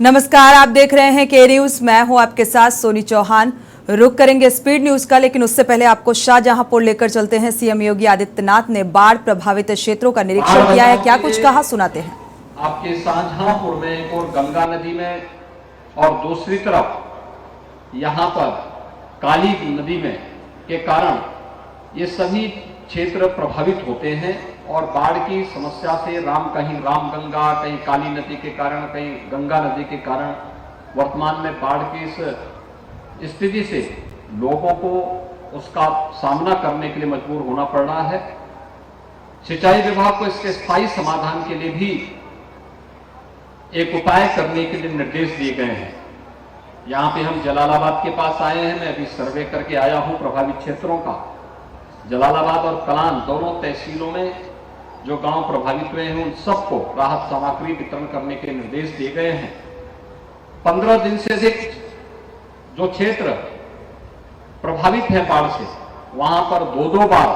नमस्कार, आप देख रहे हैं के न्यूज। मैं हूं आपके साथ सोनी चौहान। रुक करेंगे स्पीड न्यूज का, लेकिन उससे पहले आपको शाहजहांपुर लेकर चलते हैं। सीएम योगी आदित्यनाथ ने बाढ़ प्रभावित क्षेत्रों का निरीक्षण किया है। क्या कुछ कहा, सुनाते हैं। आपके शाहजहांपुर में और गंगा नदी में और दूसरी तरफ यहां पर काली नदी में के कारण ये सभी क्षेत्र प्रभावित होते हैं और बाढ़ की समस्या से कहीं रामगंगा, कहीं काली नदी के कारण, कहीं गंगा नदी के कारण वर्तमान में बाढ़ की इस स्थिति से लोगों को उसका सामना करने के लिए मजबूर होना पड़ रहा है। सिंचाई विभाग को इसके स्थायी समाधान के लिए भी एक उपाय करने के लिए निर्देश दिए गए हैं। यहाँ पे हम जलालाबाद के पास आए हैं। मैं अभी सर्वे करके आया हूँ प्रभावित क्षेत्रों का। जलालाबाद और कलान दोनों तहसीलों में जो गांव प्रभावित हुए हैं उन सबको राहत सामग्री वितरण करने के निर्देश दिए गए हैं। 15 दिन से अधिक जो क्षेत्र प्रभावित है बाढ़ से, वहां पर 2-2 बार,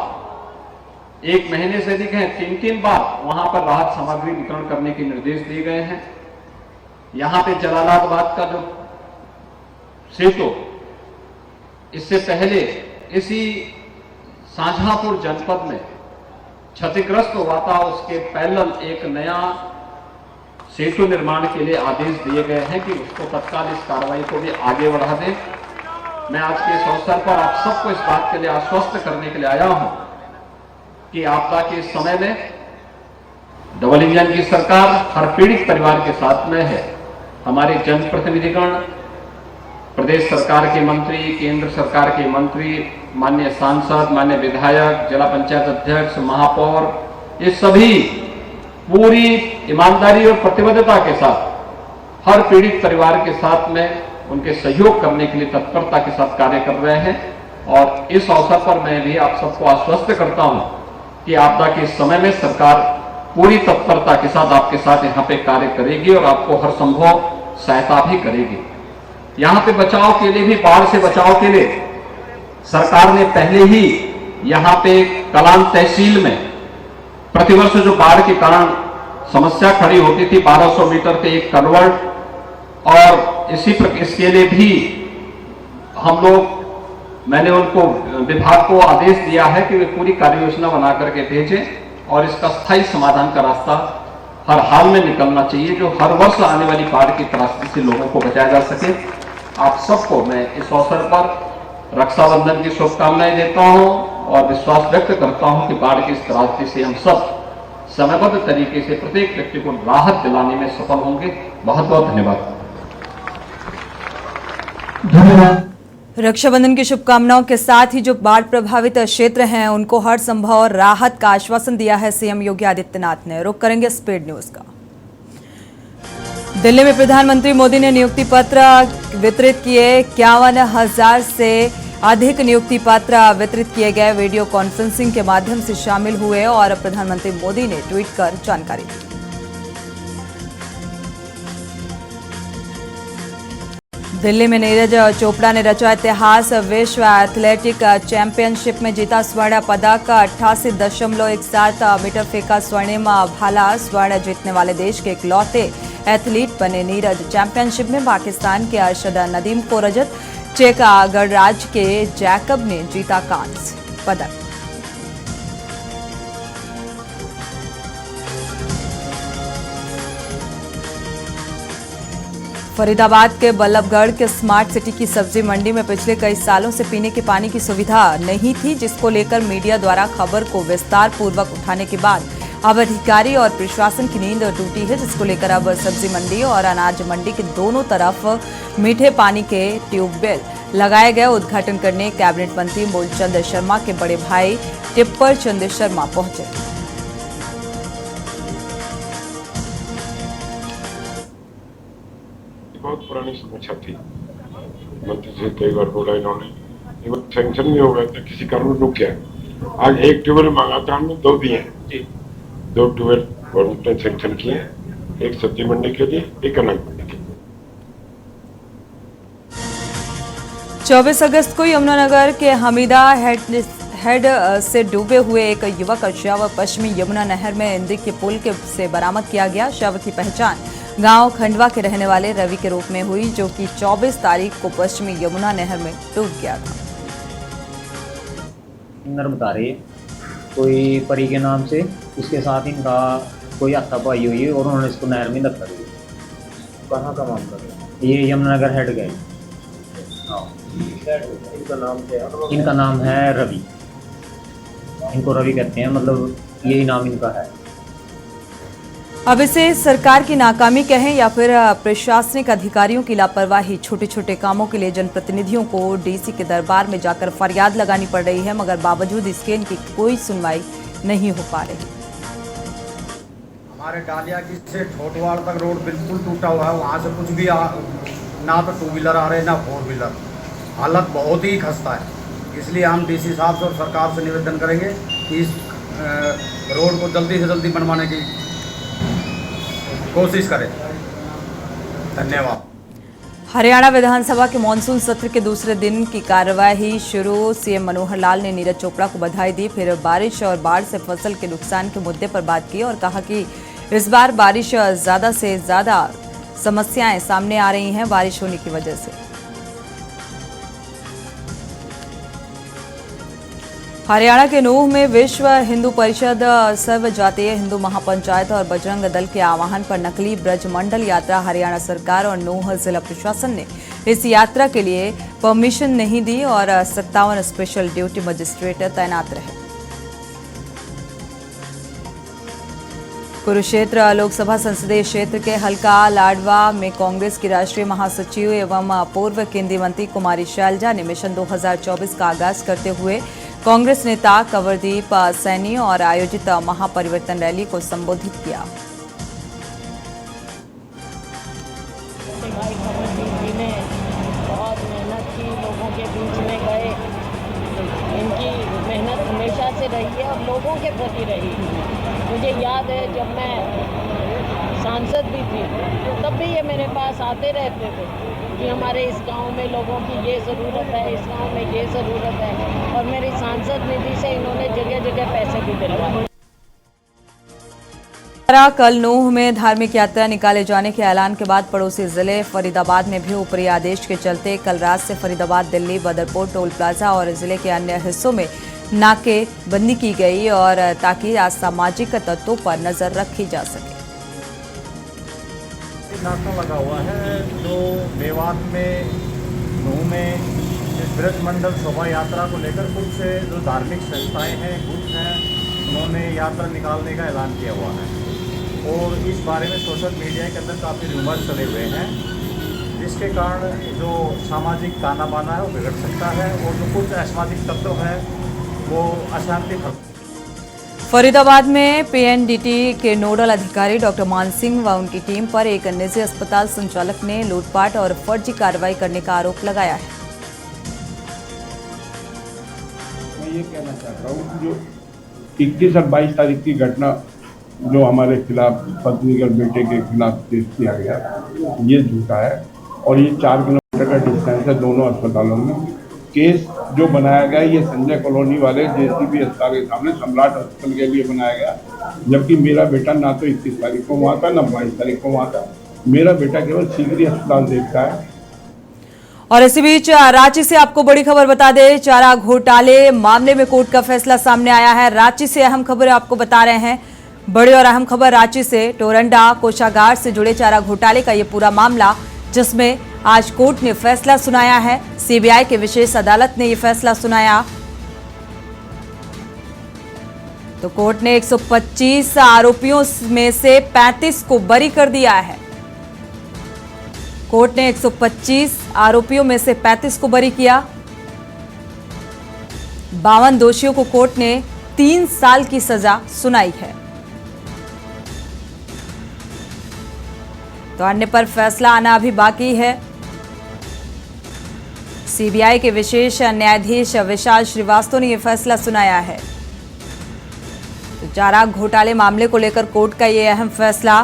1 महीने से अधिक है 3-3 बार वहां पर राहत सामग्री वितरण करने के निर्देश दिए गए हैं। यहां पे जलालाबाद का जो सेतु, इससे पहले इसी शाहजहांपुर जनपद में क्षतिग्रस्त हुआ था, उसके पैरेलल एक नया सेतु निर्माण के लिए आदेश दिए गए हैं कि उसको तत्काल इस कार्रवाई को भी आगे बढ़ा दें। मैं आज के इस अवसर पर आप सबको इस बात के लिए आश्वस्त करने के लिए आया हूं कि आपदा के इस समय में डबल इंजन की सरकार हर पीड़ित परिवार के साथ में है। हमारे जनप्रतिनिधिगण, प्रदेश सरकार के मंत्री, केंद्र सरकार के मंत्री, माननीय सांसद, माननीय विधायक, जिला पंचायत अध्यक्ष, महापौर, ये सभी पूरी ईमानदारी और प्रतिबद्धता के साथ हर पीड़ित परिवार के साथ में उनके सहयोग करने के लिए तत्परता के साथ कार्य कर रहे हैं। और इस अवसर पर मैं भी आप सबको आश्वस्त करता हूं कि आपदा के समय में सरकार पूरी तत्परता के साथ आपके साथ यहाँ पे कार्य करेगी और आपको हर संभव सहायता भी करेगी। यहाँ पे बचाव के लिए भी, बाढ़ से बचाव के लिए सरकार ने पहले ही यहाँ पे कलान तहसील में प्रतिवर्ष जो बाढ़ के कारण समस्या खड़ी होती थी, 1200 मीटर पे एक कन्वर्ट, और इसके लिए भी मैंने उनको विभाग को आदेश दिया है कि वे पूरी कार्य योजना बना करके भेजें और इसका स्थायी समाधान का रास्ता हर हाल में निकलना चाहिए, जो हर वर्ष आने वाली बाढ़ की त्रासदी से लोगों को बचाया जा सके। आप सबको मैं इस अवसर पर रक्षाबंधन की शुभकामनाएं देता हूं और विश्वास व्यक्त करता हूं कि बाढ़ की इस त्रासदी से हम सब समयबद्ध तरीके से प्रत्येक व्यक्ति को राहत दिलाने में सफल होंगे। बहुत बहुत धन्यवाद। रक्षाबंधन की शुभकामनाओं के साथ ही जो बाढ़ प्रभावित क्षेत्र हैं उनको हर संभव राहत का आश्वासन दिया है सीएम योगी आदित्यनाथ ने। रुक करेंगे स्पीड न्यूज का। दिल्ली में प्रधानमंत्री मोदी ने नियुक्ति पत्र वितरित किए। 51,000 से अधिक नियुक्ति पत्र वितरित किए गए। वीडियो कॉन्फ्रेंसिंग के माध्यम से शामिल हुए और प्रधानमंत्री मोदी ने ट्वीट कर जानकारी दी। दिल्ली में नीरज चोपड़ा ने रचा इतिहास। विश्व एथलेटिक चैंपियनशिप में जीता स्वर्ण पदक। 88.17 मीटर फेंका स्वर्णिम भाला। स्वर्ण जीतने वाले देश के इकलौते एथलीट बने नीरज। चैंपियनशिप में पाकिस्तान के अरशद नदीम को रजत, चेक गणराज्य के जैकब ने जीता कांस्य पदक। फरीदाबाद के बल्लभगढ़ के स्मार्ट सिटी की सब्जी मंडी में पिछले कई सालों से पीने के पानी की सुविधा नहीं थी, जिसको लेकर मीडिया द्वारा खबर को विस्तार पूर्वक उठाने के बाद अब अधिकारी और प्रशासन की नींद टूटी है, जिसको लेकर अब सब्जी मंडी और अनाज मंडी के दोनों तरफ मीठे पानी के ट्यूबवेल लगाए गए। उद्घाटन करने कैबिनेट मंत्री मूलचंद शर्मा के बड़े भाई टिप्पर चंद शर्मा पहुंचे। बहुत पुरानी समस्या थी, मंत्री से कई बार बोला इन्होंने, सैंक्शन नहीं हो गया था, किसी कारण रुक गया। आज एक ट्यूबवेल मांगा था हमने, 2 दिए हैं। 2 ट्यूबवेल गवर्नमेंट ने सैंक्शन किए, एक सब्जी मंडी के लिए, एक अनाज मंडी के लिए। 24 अगस्त को यमुनानगर के हमीदा हेड से डूबे हुए एक युवक का शव पश्चिमी यमुना नहर में इंदिक के पुल से बरामद किया गया। शव की पहचान गांव खंडवा के रहने वाले रवि के रूप में हुई, जो कि 24 तारीख को पश्चिमी यमुना नहर में डूब गया था। बता रही है कोई परी के नाम से, उसके साथ इनका कोई हाथापाई हुई और उन्होंने इसको नहर में धक्का दिया। कहाँ का मामला है? ये यमुनानगर हेड गए। इनका नाम क्या है? इनका नाम है रवि, इनको रवि कहते हैं, मतलब यही नाम इनका है। अब इसे सरकार की नाकामी कहें या फिर प्रशासनिक अधिकारियों की लापरवाही, छोटे छोटे कामों के लिए जनप्रतिनिधियों को डीसी के दरबार में जाकर फरियाद लगानी पड़ रही है, मगर बावजूद इसके इनकी कोई सुनवाई नहीं हो पा रही। हमारे डालिया की से ठोटवाड़ तक रोड बिल्कुल टूटा हुआ है। वहाँ से कुछ भी ना तो 2 व्हीलर आ रहे ना 4 व्हीलर। हालत बहुत ही खस्ता है। इसलिए हम डीसी साहब से और सरकार से निवेदन करेंगे कि इस रोड को जल्दी से जल्दी बनवाने की कोशिश करें। धन्यवाद। हरियाणा विधानसभा के मानसून सत्र के दूसरे दिन की कार्यवाही शुरू। सीएम मनोहर लाल ने नीरज चोपड़ा को बधाई दी, फिर बारिश और बाढ़ से फसल के नुकसान के मुद्दे पर बात की और कहा कि इस बार बारिश ज्यादा से ज्यादा समस्याएं सामने आ रही हैं बारिश होने की वजह से। हरियाणा के नूंह में विश्व हिंदू परिषद, सर्व जातीय हिंदू महापंचायत और बजरंग दल के आह्वान पर नकली ब्रज मंडल यात्रा हरियाणा सरकार और नूंह जिला प्रशासन ने इस यात्रा के लिए परमिशन नहीं दी और 57 स्पेशल ड्यूटी मजिस्ट्रेट तैनात रहे। कुरुक्षेत्र लोकसभा संसदीय क्षेत्र के हल्का लाडवा में कांग्रेस की राष्ट्रीय महासचिव एवं पूर्व केंद्रीय मंत्री कुमारी शैलजा ने मिशन 2024 का आगाज करते हुए कांग्रेस नेता कंवरदीप सैनी और आयोजित महापरिवर्तन रैली को संबोधित किया। भाई कंवरदीप जी ने बहुत मेहनत की, लोगों के बीच में गए। इनकी मेहनत हमेशा से रही है और लोगों के प्रति रही। मुझे याद है जब मैं सांसद भी थी तब भी ये मेरे पास आते रहते थे कि हमारे इस गांव में लोगों की ये ज़रूरत है, इस गांव में ये ज़रूरत है, और मेरी सांसद निधि से इन्होंने जगह जगह पैसे भी दिलवाए। कल नूंह में धार्मिक यात्रा निकाले जाने के ऐलान के बाद पड़ोसी जिले फरीदाबाद में भी ऊपरी आदेश के चलते कल रात से फरीदाबाद, दिल्ली, बदरपुर, टोल प्लाजा और जिले के अन्य हिस्सों में नाकेबंदी की गई और ताकि असामाजिक तत्वों पर नजर रखी जा सके। नाका लगा हुआ है जो मेवात में, नूंह में इस ब्रज मंडल शोभा यात्रा को लेकर कुछ जो धार्मिक संस्थाएं हैं, गुट हैं, उन्होंने यात्रा निकालने का ऐलान किया हुआ है और इस बारे में सोशल मीडिया के अंदर काफ़ी रूमर्स चले हुए हैं, जिसके कारण जो सामाजिक ताना बाना है वो बिगड़ सकता है और जो कुछ असामाजिक तत्व हैं वो अशांति फैला। फरीदाबाद में पीएनडीटी के नोडल अधिकारी डॉक्टर मान सिंह व उनकी टीम पर एक निजी अस्पताल संचालक ने लूटपाट और फर्जी कार्रवाई करने का आरोप लगाया है। मैं ये कहना चाहता हूँ जो 21 और 22 तारीख की घटना जो हमारे खिलाफ, पत्नी और बेटे के खिलाफ पेश किया गया, ये झूठा है और ये 4 किलोमीटर का डिस्टेंस है दोनों अस्पतालों में। केस जो बनाया गया ये संजय कॉलोनी वाले जेसीबी अस्पताल के सामने सम्राट अस्पताल के लिए बनाया गया, जबकि मेरा बेटा ना तो 21 तारीख को वहाँ था ना 22 तारीख को वहाँ था। मेरा बेटा केवल सीकरी अस्पताल देखता है। और इसी बीच रांची से आपको बड़ी खबर बता दें, चारा घोटाले मामले में कोर्ट का फैसला सामने आया है। रांची से अहम खबर आपको बता रहे हैं, बड़ी और अहम खबर रांची से। टोरंडा कोषागार से जुड़े चारा घोटाले का ये पूरा मामला, जिसमें आज कोर्ट ने फैसला सुनाया है। सीबीआई के विशेष अदालत ने यह फैसला सुनाया। तो कोर्ट ने 125 आरोपियों में से 35 को बरी कर दिया है। कोर्ट ने 125 आरोपियों में से 35 को बरी किया। 52 दोषियों को कोर्ट ने 3 साल की सजा सुनाई है। तो अन्य पर फैसला आना अभी बाकी है। सीबीआई के विशेष न्यायाधीश विशाल श्रीवास्तव ने यह फैसला सुनाया है। तो चारा घोटाले मामले को लेकर कोर्ट का यह अहम फैसला।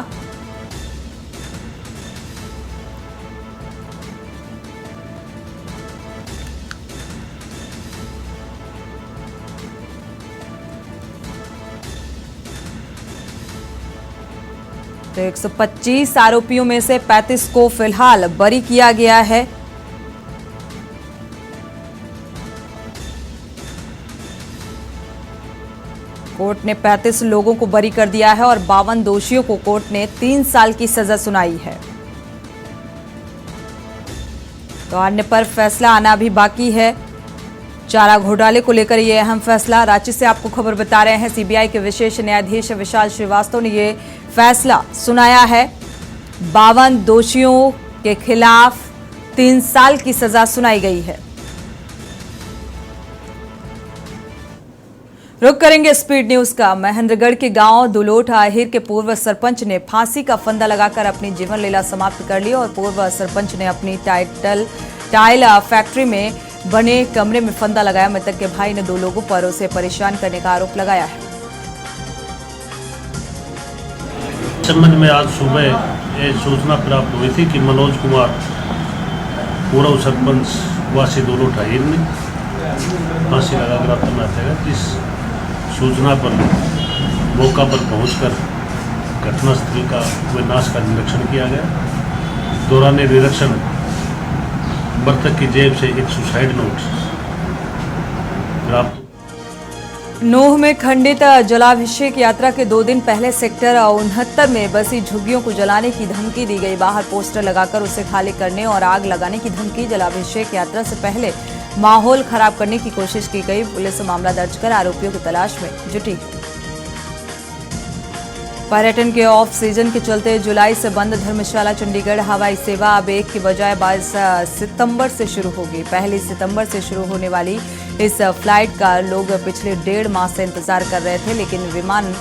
तो तो 125 आरोपियों में से 35 को फिलहाल बरी किया गया है। कोर्ट ने 35 लोगों को बरी कर दिया है और 52 दोषियों को कोर्ट ने 3 साल की सजा सुनाई है। तो अन्य पर फैसला आना भी बाकी है। चारा घोटाले को लेकर यह अहम फैसला। रांची से आपको खबर बता रहे हैं, सीबीआई के विशेष न्यायाधीश विशाल श्रीवास्तव ने यह फैसला सुनाया है। 52 दोषियों के खिलाफ 3 साल की सजा सुनाई गई है। रुक करेंगे स्पीड न्यूज का। महेंद्रगढ़ के गांव दुलोट आहिर के पूर्व सरपंच ने फांसी का फंदा लगाकर अपनी जीवन लीला समाप्त कर ली और पूर्व सरपंच ने अपनी टाइल फैक्ट्री में बने कमरे में फंदा लगाया। मृतक के भाई ने 2 लोगों पर उसे परेशान करने का आरोप लगाया है। संबंध में आज सुबह ये सूचना प्राप्त हुई थी कि मनोज कुमार पूर्व सरपंच वासी दुलोट आहिर ने फांसी लगाकर आत्महत्या की। इस सूचना पर मौका पर पहुंचकर घटनास्थल का विनाश का निरीक्षण किया गया। दौरान निरीक्षण मृतक की जेब से एक सुसाइड नोट प्राप्त। नूह में खंडित जलाभिषेक यात्रा के 2 दिन पहले सेक्टर 69 में बसी झुग्गियों को जलाने की धमकी दी गई। बाहर पोस्टर लगाकर उसे खाली करने और आग लगाने की धमकी। जलाभिषेक यात्रा से पहले माहौल खराब करने की कोशिश की गई। पुलिस मामला दर्ज कर आरोपियों की तलाश में जुटी। पर्यटन के ऑफ सीजन के चलते जुलाई से बंद धर्मशाला चंडीगढ़ हवाई सेवा अब 1 की बजाय 22 सितंबर से शुरू होगी। 1 सितंबर से शुरू होने वाली इस फ्लाइट का लोग पिछले 1.5 माह से इंतजार कर रहे थे, लेकिन विमान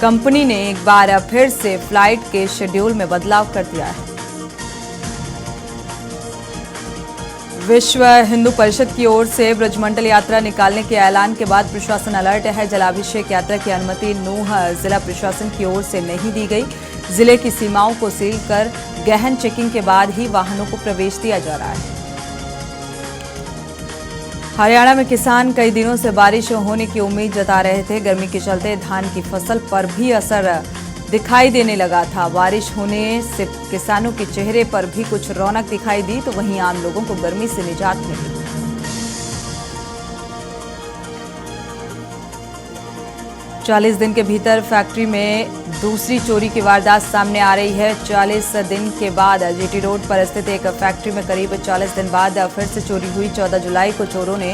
कंपनी ने एक बार फिर से फ्लाइट के शेड्यूल में बदलाव कर दिया है। विश्व हिंदू परिषद की ओर से ब्रजमंडल यात्रा निकालने के ऐलान के बाद प्रशासन अलर्ट है। जलाभिषेक यात्रा की अनुमति नूह जिला प्रशासन की ओर से नहीं दी गई। जिले की सीमाओं को सील कर गहन चेकिंग के बाद ही वाहनों को प्रवेश दिया जा रहा है। हरियाणा में किसान कई दिनों से बारिश होने की उम्मीद जता रहे थे। गर्मी के चलते धान की फसल पर भी असर दिखाई देने लगा था। बारिश होने से किसानों के चेहरे पर भी कुछ रौनक दिखाई दी, तो वहीं आम लोगों को गर्मी से निजात मिली। चालीस दिन के भीतर फैक्ट्री में दूसरी चोरी की वारदात सामने आ रही है। 40 दिन के बाद जीटी रोड पर स्थित एक फैक्ट्री में करीब 40 दिन बाद फिर से चोरी हुई। 14 जुलाई को चोरों ने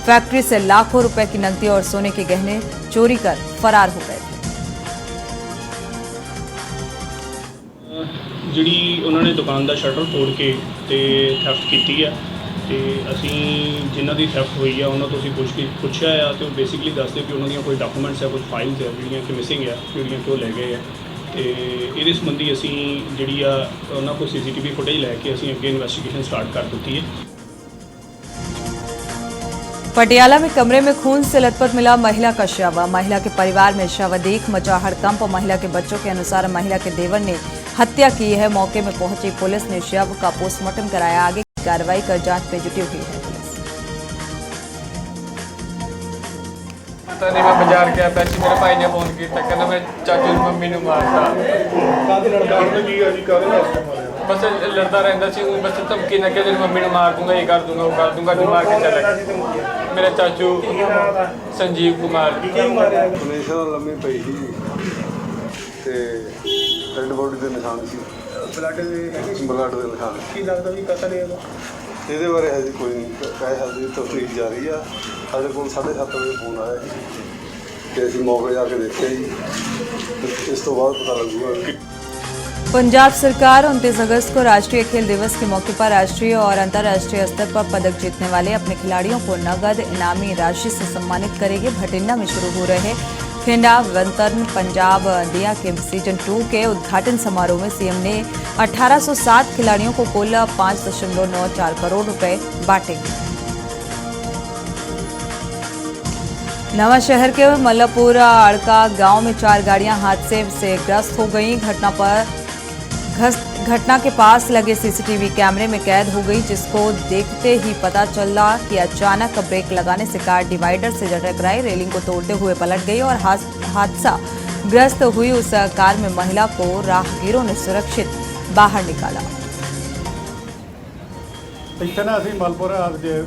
फैक्ट्री से लाखों रुपए की नकदी और सोने के गहने चोरी कर फरार हो गए। ਜਿਹੜੀ ਉਹਨਾਂ ਨੇ ਦੁਕਾਨ ਦਾ ਸ਼ਟਰ ਤੋੜ ਕੇ ਤੇ ਥੈਫਟ ਕੀਤੀ ਆ ਤੇ ਅਸੀਂ ਜਿਨ੍ਹਾਂ ਦੀ ਥੈਫਟ ਹੋਈ ਆ ਉਹਨਾਂ ਤੋਂ ਅਸੀਂ ਪੁੱਛਿਆ ਆ ਤੇ ਉਹ ਬੇਸਿਕਲੀ ਦੱਸਦੇ ਕਿ ਉਹਨਾਂ ਦੀਆਂ ਕੋਈ ਡਾਕੂਮੈਂਟਸ ਆ, ਕੁਝ ਫਾਈਲਸ ਆ ਜਿਹੜੀਆਂ ਕਿ ਮਿਸਿੰਗ ਆ, ਜਿਹੜੀਆਂ ਕਿ ਉਹ ਲੈ ਗਏ ਆ ਤੇ ਇਹਦੇ ਸੰਬੰਧੀ ਅਸੀਂ ਜਿਹੜੀ ਆ ਉਹਨਾਂ ਕੋਲ ਸੀਸੀਟੀਵੀ ਫੁਟੇਜ ਲੈ ਕੇ ਅਸੀਂ ਅੱਗੇ ਇਨਵੈਸਟੀਗੇਸ਼ਨ ਸਟਾਰਟ ਕਰ ਦਿੱਤੀ ਹੈ। पटियाला में कमरे में खून से लथपथ मिला महिला का शव। महिला के परिवार में शव देख मचा हड़कंप। महिला के बच्चों के अनुसार महिला के देवर ने हत्या की है। मौके में पहुंची पुलिस ने शव का पोस्टमार्टम कराया। आगे की कार्रवाई कर जांच में जुटी हुई है पुलिस। पता नहीं, मैं बाजार गया पैसे मेरे भाई ने फोन किया, कहना मैं चाचू की मम्मी ने मारता। बस लड़ता रहता सी, बस धमकी ना कि तेरी मम्मी ने मार दूंगा, ये कर दूंगा, वो कर दूंगा, मार के चला गया। मेरा चाचू संजीव कुमार हमेशा लम्बी पई थी ते डेड बॉडी ਦੇ ਨਿਸ਼ਾਨ ਸੀ। ਬਲੱਡ ਦੇ ਨਿਸ਼ਾਨ ਕੀ ਲੱਗਦਾ ਵੀ ਕਤਲ ਹੈ ਇਹਦੇ ਬਾਰੇ ਹਜੇ ਕੋਈ ਨਹੀਂ ਕਹਿ ਸਕਦੇ। ਤਫਤੀਸ਼ ਜਾਰੀ ਆ। ਸਾਡੇ ਕੋਲ 7:30 ਵਜੇ ਫੋਨ ਆਇਆ ਜੀ ਤੇ ਅਸੀਂ ਮੌਕੇ ਜਾ ਕੇ ਦੇਖਿਆ ਜੀ। ਇਸ ਤੋਂ ਬਾਅਦ ਪਤਾ ਲੱਗੂਗਾ ਕਿ पंजाब सरकार 29 अगस्त को राष्ट्रीय खेल दिवस के मौके पर राष्ट्रीय और अंतर्राष्ट्रीय स्तर पर पदक जीतने वाले अपने खिलाड़ियों को नगद इनामी राशि से सम्मानित करेगी। भटिंडा में शुरू हो रहे खेंडा वतन पंजाब दिया के सीजन 2 के उद्घाटन समारोह में सीएम ने 1807 खिलाड़ियों को कुल 5.94 करोड़ रुपए बांटे। नवा शहर के मल्लापुर अड़का गांव में 4 गाड़ियां हादसे से ग्रस्त हो गई। घटना के पास लगे सीसीटीवी कैमरे में कैद हो गई, जिसको देखते ही पता चला कि अचानक ब्रेक लगाने से कार डिवाइडर से जा टकराई, रेलिंग को तोड़ते हुए पलट गई और हादसा ग्रस्त हुई उस कार में महिला को राहगीरों ने सुरक्षित बाहर निकाला। ਇੱਥੇ ਨਾ ਅਸੀਂ ਮਲਪੁਰ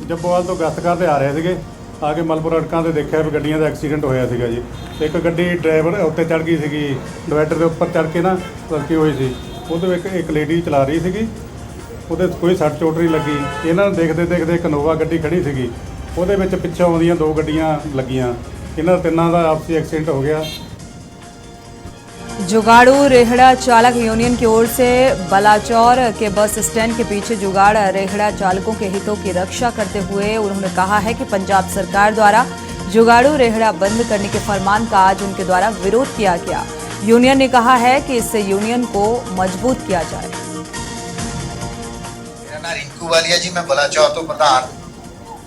ਜੱਬੋਵਾਲ ਤੋਂ ਗਸਤ ਕਰਦੇ ਆ ਰਹੇ ਸੀਗੇ, ਆ ਕੇ ਮਲਪੁਰ ਅੜਕਾਂ ਤੇ ਦੇਖਿਆ ਵੀ ਗੱਡੀਆਂ ਦਾ ਐਕਸੀਡੈਂਟ ਹੋਇਆ ਸੀਗਾ ਜੀ। ਤੇ ਇੱਕ ਗੱਡੀ ਡਰਾਈਵਰ ਉੱਤੇ ਚੜ ਗਈ ਸੀਗੀ, ਡਿਵਾਈਡਰ ਦੇ ਉੱਪਰ ਚੜ ਕੇ ਨਾ ਗਲਤੀ ਹੋਈ ਸੀ। ਉਹਦੇ ਵਿੱਚ ਇੱਕ ਲੇਡੀ ਚਲਾ ਰਹੀ ਸੀਗੀ, ਉਹਦੇ ਕੋਈ ਸੱਟ ਚੋਟ ਨਹੀਂ ਲੱਗੀ। ਇਹਨਾਂ ਨੂੰ ਦੇਖਦੇ ਦੇਖਦੇ ਇੱਕ ਨੋਵਾ ਗੱਡੀ ਖੜੀ ਸੀਗੀ, ਉਹਦੇ ਵਿੱਚ ਪਿੱਛੋਂ ਆਉਂਦੀਆਂ ਦੋ ਗੱਡੀਆਂ ਲੱਗੀਆਂ। ਇਹਨਾਂ ਤਿੰਨਾਂ ਦਾ ਆਪਸੀ ਐਕਸੀਡੈਂਟ ਹੋ ਗਿਆ। जुगाड़ू रेहड़ा चालक यूनियन की ओर से बलाचौर के बस स्टैंड के पीछे जुगाड़ रेहड़ा चालकों के हितों की रक्षा करते हुए उन्होंने कहा है कि पंजाब सरकार द्वारा जुगाड़ू रेहड़ा बंद करने के फरमान का आज उनके द्वारा विरोध किया गया। यूनियन ने कहा है कि इससे यूनियन को मजबूत किया जाए। मेरा नाम रिंकू वालिया जी, मैं बलाचौर तो प्रधान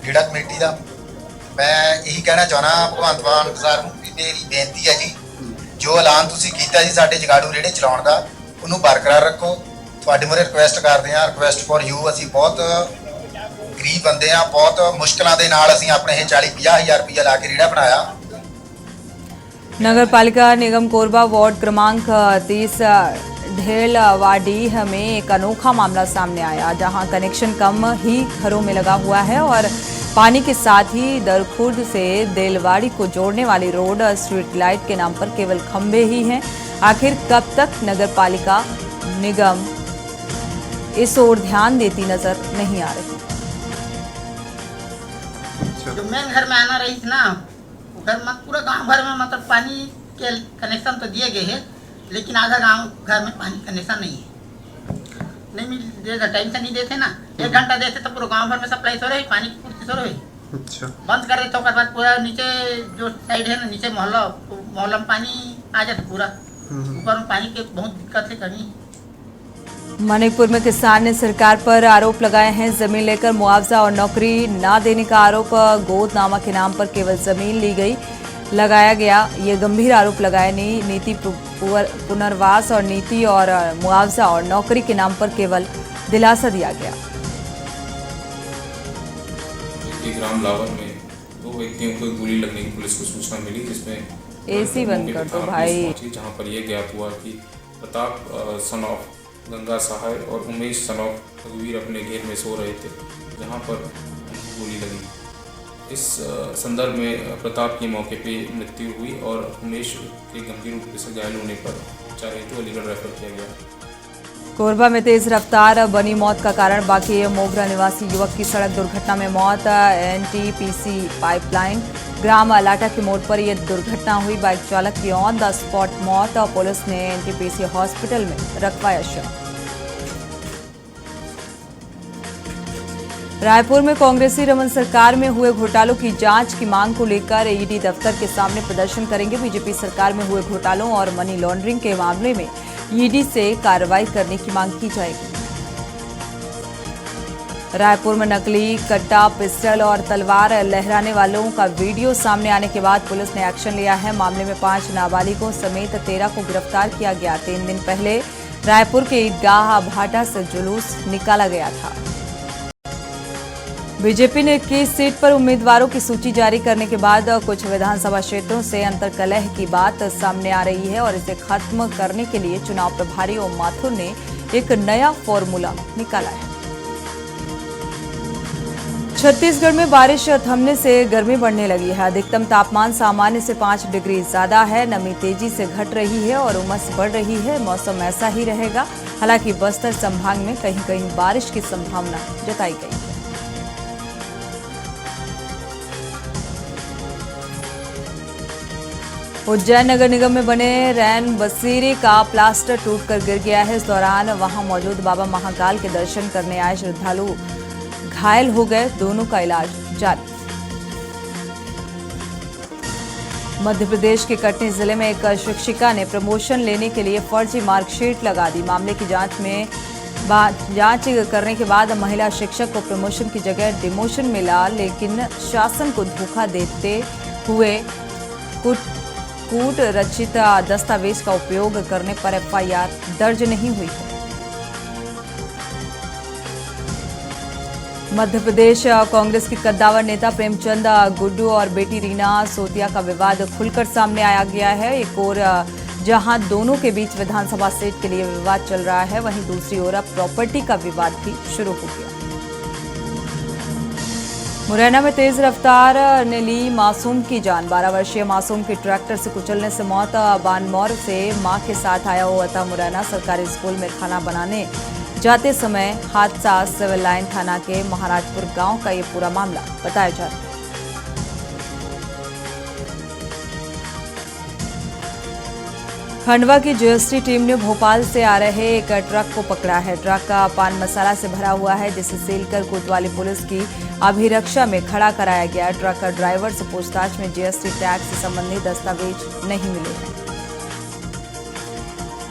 रेहड़ा कमेटी का। मैं यही कहना चाहना भगवंत मान सर मेरी बेनती है जी, जो ऐलान तुसीं कीता जी साडे जगाड़ू रेहड़े चलाउण दा ਉਹਨੂੰ बरकरार रखो। ਤੁਹਾਡੇ ਮੂਹਰੇ ਰਿਕੁਐਸਟ ਕਰਦੇ ਹਾਂ, ਰਿਕੁਐਸਟ ਫॉर ਯੂ। ਅਸੀਂ ਬਹੁਤ ਗਰੀਬ ਬੰਦੇ ਆ, ਬਹੁਤ ਮੁਸ਼ਕਲਾਂ ਦੇ ਨਾਲ ਅਸੀਂ ਆਪਣੇ ਇਹ 40-50 ਹਜ਼ਾਰ ਰੁਪਇਆ ਲਾ ਕੇ ਰੇਹੜਾ ਬਣਾਇਆ। नगर पालिका निगम कोरबा वार्ड क्रमांक 30 ढेलवाडीह में एक अनोखा मामला सामने आया, जहां कनेक्शन कम ही घरों में लगा हुआ है और पानी के साथ ही दरखुर्द से देलवाड़ी को जोड़ने वाली रोड स्ट्रीट लाइट के नाम पर केवल खंभे ही हैं। आखिर कब तक नगर पालिका निगम इस ओर ध्यान देती नजर नहीं आ रही। जो मेन घर में आना रही थी ना, घर में पूरा गांव भर में मतलब पानी के कनेक्शन तो दिए गए हैं, लेकिन आधा गांव घर में पानी कनेक्शन नहीं है। नहीं मिल टाइम से नहीं देते ना, 1 घंटा देते तो पूरा गांव भर में सप्लाई हो रही, पानी की पूर्ति हो रही। अच्छा। बंद कर रहे तो बाद पूरा नीचे जो साइड है ना, नीचे मोहल्ला में पानी आ जाता पूरा, ऊपर में पानी की बहुत दिक्कत है, कमी। मणिपुर में किसान ने सरकार पर आरोप लगाए हैं, जमीन लेकर मुआवजा और नौकरी न देने का आरोप। गोदनामा के नाम पर केवल जमीन ली गई लगाया गया, ये गंभीर आरोप लगाए। नीति पुनर्वास और नीति और मुआवजा और नौकरी के नाम पर केवल दिलासा दिया गया। ग्राम लावर में 2 व्यक्तियों को गोली लगने की पुलिस को सूचना मिली, जिसमें एसी बंद कर दो भाई। जहां पर यह ज्ञात हुआ कि प्रताप सन ऑफ गंगा सहाय और उमेश सन ऑफ रघुवीर अपने घेर में सो रहे थे, जहां पर गोली लगी। इस संदर्भ में प्रताप की मौके पे मृत्यु हुई और उमेश के गंभीर रूप से घायल होने पर उपचार हेतु अलीगढ़ रेफर किया गया। कोरबा में तेज रफ्तार बनी मौत का कारण। बाकी मोगरा निवासी युवक की सड़क दुर्घटना में मौत। एनटीपीसी पाइपलाइन ग्राम अलाटा के मोड़ पर यह दुर्घटना हुई। बाइक चालक की ऑन द स्पॉट मौत और पुलिस ने एनटीपीसी हॉस्पिटल में रखवाया शव। रायपुर में कांग्रेसी रमन सरकार में हुए घोटालों की जांच की मांग को लेकर ईडी दफ्तर के सामने प्रदर्शन करेंगे। बीजेपी सरकार में हुए घोटालों और मनी लॉन्ड्रिंग के मामले में ईडी से कार्रवाई करने की मांग की जाएगी। रायपुर में नकली कट्टा, पिस्टल और तलवार लहराने वालों का वीडियो सामने आने के बाद पुलिस ने एक्शन लिया है। मामले में 5 नाबालिगों समेत 13 को गिरफ्तार किया गया। 3 दिन पहले रायपुर के ईदगाह भाटा से जुलूस निकाला गया था। बीजेपी ने 21 सीट पर उम्मीदवारों की सूची जारी करने के बाद कुछ विधानसभा क्षेत्रों से अंतर्कलह की बात सामने आ रही है और इसे खत्म करने के लिए चुनाव प्रभारी ओम माथुर ने एक नया फॉर्मूला निकाला है। छत्तीसगढ़ में बारिश थमने से गर्मी बढ़ने लगी है। अधिकतम तापमान सामान्य से 5 डिग्री ज्यादा है। नमी तेजी से घट रही है और उमस बढ़ रही है। मौसम ऐसा ही रहेगा। हालांकि बस्तर संभाग में कहीं कहीं बारिश की संभावना जताई गई है। उज्जैन नगर निगम में बने रैन बसेरे का प्लास्टर टूटकर गिर गया है। इस दौरान वहां मौजूद बाबा महाकाल के दर्शन करने आए श्रद्धालु घायल हो गए। दोनों का इलाज जारी। मध्य प्रदेश के कटनी जिले में एक शिक्षिका ने प्रमोशन लेने के लिए फर्जी मार्कशीट लगा दी। मामले की जांच करने के बाद महिला शिक्षक को प्रमोशन की जगह डिमोशन मिला, लेकिन शासन को धोखा देते हुए कूट रचित दस्तावेज का उपयोग करने पर एफआईआर दर्ज नहीं हुई है। मध्य प्रदेश कांग्रेस के कद्दावर नेता प्रेमचंद गुड्डू और बेटी रीना सोतिया का विवाद खुलकर सामने आया गया है। एक और जहां दोनों के बीच विधानसभा सीट के लिए विवाद चल रहा है, वहीं दूसरी ओर अब प्रॉपर्टी का विवाद भी शुरू हो गया। मुरैना में तेज रफ्तार ने ली मासूम की जान। 12 वर्षीय मासूम की ट्रैक्टर से कुचलने से मौत। बानमौर से मां के साथ आया हुआ था मुरैना सरकारी स्कूल में खाना बनाने जाते समय हादसा। सिविल लाइन थाना के महाराजपुर गांव का ये पूरा मामला बताया जा रहा है। खंडवा की जीएसटी टीम ने भोपाल से आ रहे एक ट्रक को पकड़ा है। ट्रक का पान मसाला से भरा हुआ है, जिसे सील कर कोतवाली पुलिस की अभिरक्षा में खड़ा कराया गया। ट्रक का ड्राइवर से पूछताछ में जीएसटी टैक्स से संबंधित दस्तावेज नहीं मिले हैं।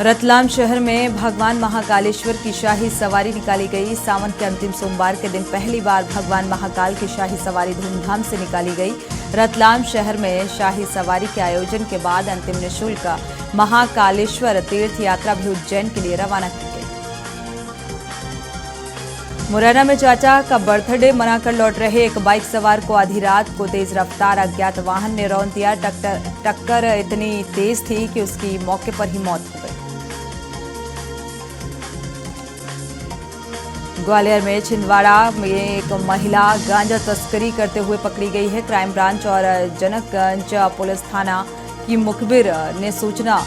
रतलाम शहर में भगवान महाकालेश्वर की शाही सवारी निकाली गई। सावन के अंतिम सोमवार के दिन पहली बार भगवान महाकाल की शाही सवारी धूमधाम से निकाली गई। रतलाम शहर में शाही सवारी के आयोजन के बाद अंतिम निःशुल्क महाकालेश्वर तीर्थ यात्रा भी उज्जैन के लिए रवाना की गई। मुरैना में चाचा का बर्थडे मनाकर लौट रहे एक बाइक सवार को आधी रात को तेज रफ्तार अज्ञात वाहन ने रौंद दिया। टक्कर इतनी तेज थी कि उसकी मौके पर ही मौत हो गई। ग्वालियर में छिंदवाड़ा में एक महिला गांजा तस्करी करते हुए पकड़ी गई है। क्राइम ब्रांच और जनकगंज पुलिस थाना की मुखबिर ने सूचना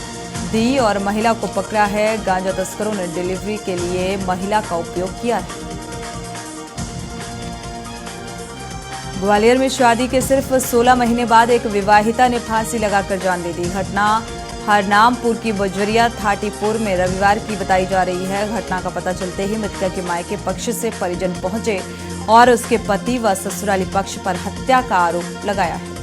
दी और महिला को पकड़ा है। गांजा तस्करों ने डिलीवरी के लिए महिला का उपयोग किया है। ग्वालियर में शादी के सिर्फ 16 महीने बाद एक विवाहिता ने फांसी लगाकर जान दे दी। घटना हरनामपुर की बजरिया थाटीपुर में रविवार की बताई जा रही है। घटना का पता चलते ही मृतका के मायके पक्ष से परिजन पहुंचे और उसके पति व ससुराली पक्ष पर हत्या का आरोप लगाया है।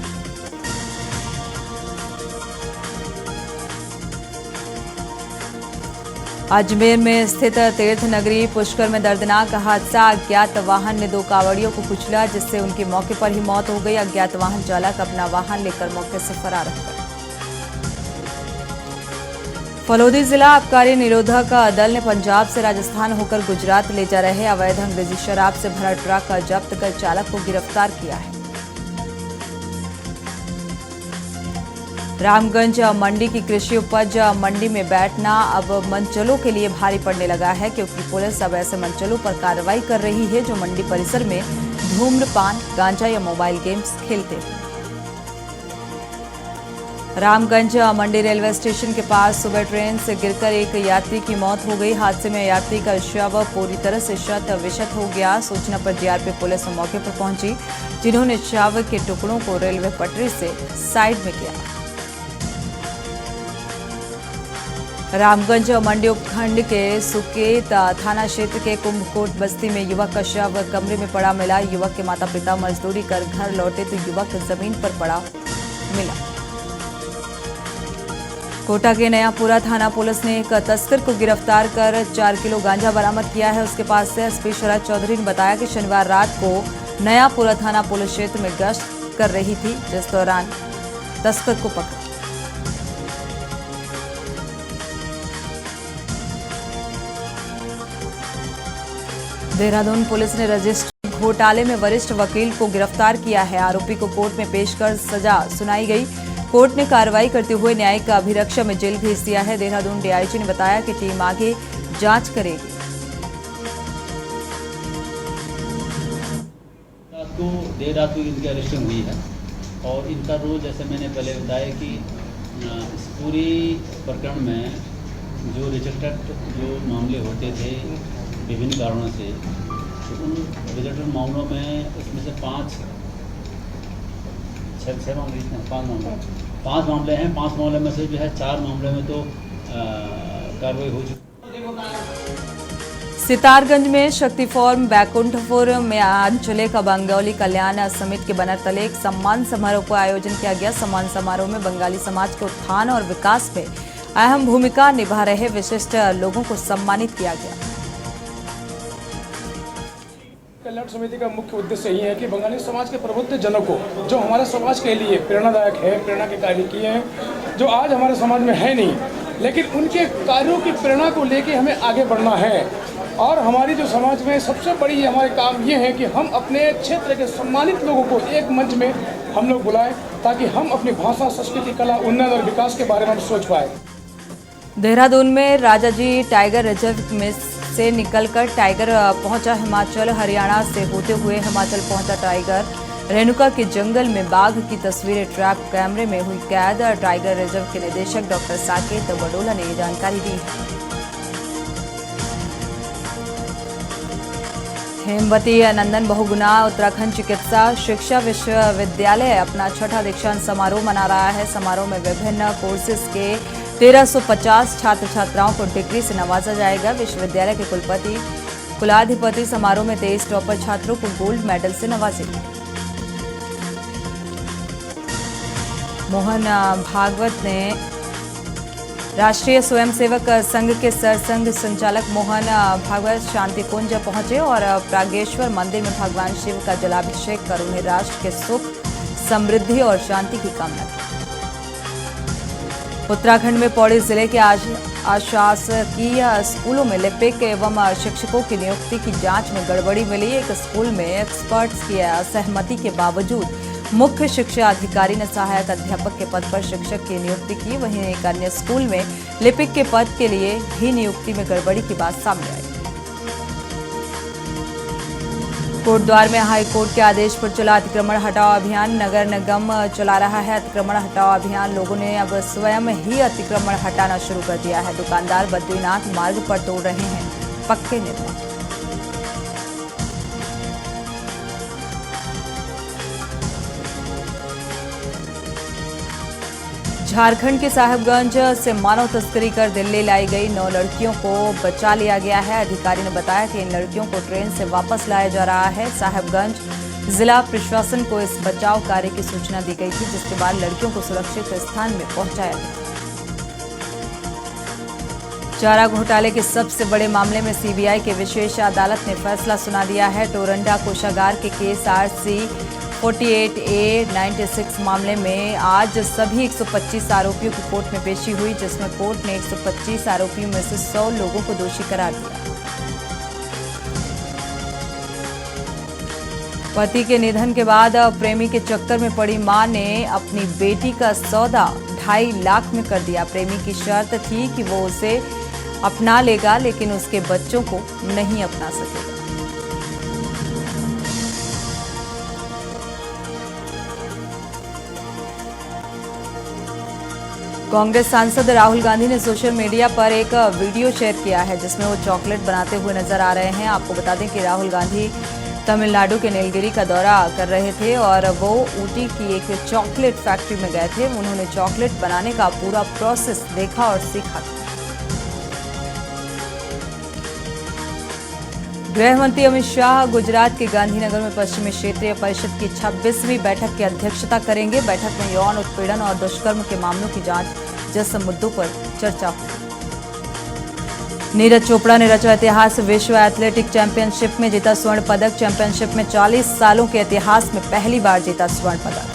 अजमेर में स्थित तीर्थ नगरी पुष्कर में दर्दनाक हादसा। अज्ञात वाहन ने 2 कांवड़ियों को कुचला, जिससे उनकी मौके पर ही मौत हो गई। अज्ञात वाहन चालक अपना वाहन लेकर मौके से फरार हो गया। फलोदी जिला आबकारी निरोधक दल ने पंजाब से राजस्थान होकर गुजरात ले जा रहे अवैध अंग्रेजी शराब से भरा ट्रक जब्त कर चालक को गिरफ्तार किया है। रामगंज मंडी की कृषि उपज मंडी में बैठना अब मंचलों के लिए भारी पड़ने लगा है, क्योंकि पुलिस अब ऐसे मंचलों पर कार्रवाई कर रही है जो मंडी परिसर में धूम्रपान, गांजा या मोबाइल गेम्स खेलते हैं। रामगंज मंडी रेलवे स्टेशन के पास सुबह ट्रेन से गिरकर एक यात्री की मौत हो गई। हादसे में यात्री का शव पूरी तरह से क्षत विक्षत हो गया। सूचना पर जीआरपी पुलिस मौके पर पहुंची, जिन्होंने शव के टुकड़ों को रेलवे पटरी से साइड में किया। रामगंज मंडी उपखंड के सुकेत थाना क्षेत्र के कुंभकोट बस्ती में युवक का शव कमरे में पड़ा मिला। युवक के माता पिता मजदूरी कर घर लौटे तो युवक जमीन पर पड़ा मिला। कोटा के नयापुरा थाना पुलिस ने एक तस्कर को गिरफ्तार कर 4 किलो गांजा बरामद किया है। उसके पास से एसपी शरद चौधरी ने बताया कि शनिवार रात को नयापुरा थाना पुलिस क्षेत्र में गश्त कर रही थी, जिस दौरान तस्कर को पकड़ा। देहरादून पुलिस ने रजिस्ट्री घोटाले में वरिष्ठ वकील को गिरफ्तार किया है। आरोपी को कोर्ट में पेश कर सजा सुनाई गई। कोर्ट ने कार्रवाई करते हुए न्यायिक अभिरक्षा में जेल भेज दिया है। देहरादून डीआईजी ने बताया कि टीम आगे जांच करेगी। देर रात को इनकी अरेस्टिंग हुई है और इनका रोल, जैसे मैंने पहले बताया कि इस पूरी प्रकरण में जो रिजेक्टेड जो मामले होते थे विभिन्न कारणों से, तो उन रिजेक्टेड मामलों में उसमें से 5 मामले हैं। 5 मामले में से जो है 4 मामले में तो कार्रवाई हो चुकी। सितारगंज में शक्ति फॉर्म बैकुंठपुर में आंचलिक बंगाली कल्याण समिति के बैनर तले एक सम्मान समारोह का आयोजन किया गया। सम्मान समारोह में बंगाली समाज के उत्थान और विकास में अहम भूमिका निभा रहे विशिष्ट लोगों को सम्मानित किया गया। कल्याण समिति का मुख्य उद्देश्य यही है कि बंगाली समाज के प्रबुद्ध जनों को, जो हमारे समाज के लिए प्रेरणादायक है, प्रेरणा के कार्य किए हैं, जो आज हमारे समाज में है नहीं, लेकिन उनके कार्यों की प्रेरणा को लेके हमें आगे बढ़ना है। और हमारी जो समाज में सबसे बड़ी हमारे काम ये है कि हम अपने क्षेत्र के सम्मानित लोगों को एक मंच में हम लोग बुलाएं ताकि हम अपनी भाषा, संस्कृति, कला, उन्नयन और विकास के बारे में हम सोच पाए। देहरादून में राजाजी टाइगर रिजर्व में से निकलकर टाइगर पहुंचा हिमाचल। हरियाणा से होते हुए हिमाचल पहुंचा टाइगर। रेणुका के जंगल में बाघ की तस्वीरें ट्रैप कैमरे में हुई कैद। टाइगर रिजर्व के निदेशक डॉक्टर साकेत बडोला ने ये जानकारी दी। हेमवती नंदन बहुगुणा उत्तराखंड चिकित्सा शिक्षा विश्वविद्यालय अपना 6ठा दीक्षांत समारोह मना रहा है। समारोह में विभिन्न कोर्सेज के 1350 छात्र छात्राओं को डिग्री से नवाजा जाएगा। विश्वविद्यालय के कुलाधिपति समारोह में 23 टॉपर छात्रों को गोल्ड मेडल से नवाजेंगे। मोहन भागवत ने राष्ट्रीय स्वयंसेवक संघ के सरसंघ संचालक मोहन भागवत शांति कुंज पहुंचे और प्रागेश्वर मंदिर में भगवान शिव का जलाभिषेक कर उन्हें राष्ट्र के सुख, समृद्धि और शांति की कामना की। उत्तराखंड में पौड़ी जिले के अशासकीय स्कूलों में लिपिक एवं शिक्षकों की नियुक्ति की जांच में गड़बड़ी मिली। एक स्कूल में एक्सपर्ट्स की असहमति के बावजूद मुख्य शिक्षा अधिकारी ने सहायक अध्यापक के पद पर शिक्षक की नियुक्ति की। वहीं एक अन्य स्कूल में लिपिक के पद के लिए भी नियुक्ति में गड़बड़ी की बात सामने आई। कोटद्वार में हाई कोर्ट के आदेश पर चला अतिक्रमण हटाओ अभियान। नगर निगम चला रहा है अतिक्रमण हटाओ अभियान। लोगों ने अब स्वयं ही अतिक्रमण हटाना शुरू कर दिया है। दुकानदार बद्रीनाथ मार्ग पर तोड़ रहे हैं पक्के निर्माण। झारखंड के साहिबगंज से मानव तस्करी कर दिल्ली लाई गई 9 लड़कियों को बचा लिया गया है। अधिकारी ने बताया कि इन लड़कियों को ट्रेन से वापस लाया जा रहा है। साहिबगंज जिला प्रशासन को इस बचाव कार्य की सूचना दी गई थी, जिसके बाद लड़कियों को सुरक्षित स्थान में पहुंचाया गया। चारा घोटाले के सबसे बड़े मामले में सीबीआई की विशेष अदालत ने फैसला सुना दिया है। टोरंडा कोषागार के केस RC 48A 96 मामले में आज सभी 125 आरोपियों की कोर्ट में पेशी हुई, जिसमें कोर्ट ने 125 आरोपियों में से 100 लोगों को दोषी करार दिया। पति के निधन के बाद प्रेमी के चक्कर में पड़ी मां ने अपनी बेटी का सौदा 2.5 लाख में कर दिया। प्रेमी की शर्त थी कि वो उसे अपना लेगा, लेकिन उसके बच्चों को नहीं अपना सकेगा। कांग्रेस सांसद राहुल गांधी ने सोशल मीडिया पर एक वीडियो शेयर किया है, जिसमें वो चॉकलेट बनाते हुए नजर आ रहे हैं। आपको बता दें कि राहुल गांधी तमिलनाडु के नीलगिरी का दौरा कर रहे थे और वो ऊटी की एक चॉकलेट फैक्ट्री में गए थे। उन्होंने चॉकलेट बनाने का पूरा प्रोसेस देखा और सीखा। गृह मंत्री अमित शाह गुजरात के गांधीनगर में पश्चिमी क्षेत्रीय परिषद की 26वीं बैठक की अध्यक्षता करेंगे। बैठक में यौन उत्पीड़न और दुष्कर्म के मामलों की जांच जैसे मुद्दों पर चर्चा होगी। नीरज चोपड़ा ने रचा इतिहास। विश्व एथलेटिक चैंपियनशिप में जीता स्वर्ण पदक। चैंपियनशिप में 40 सालों के इतिहास में पहली बार जीता स्वर्ण पदक।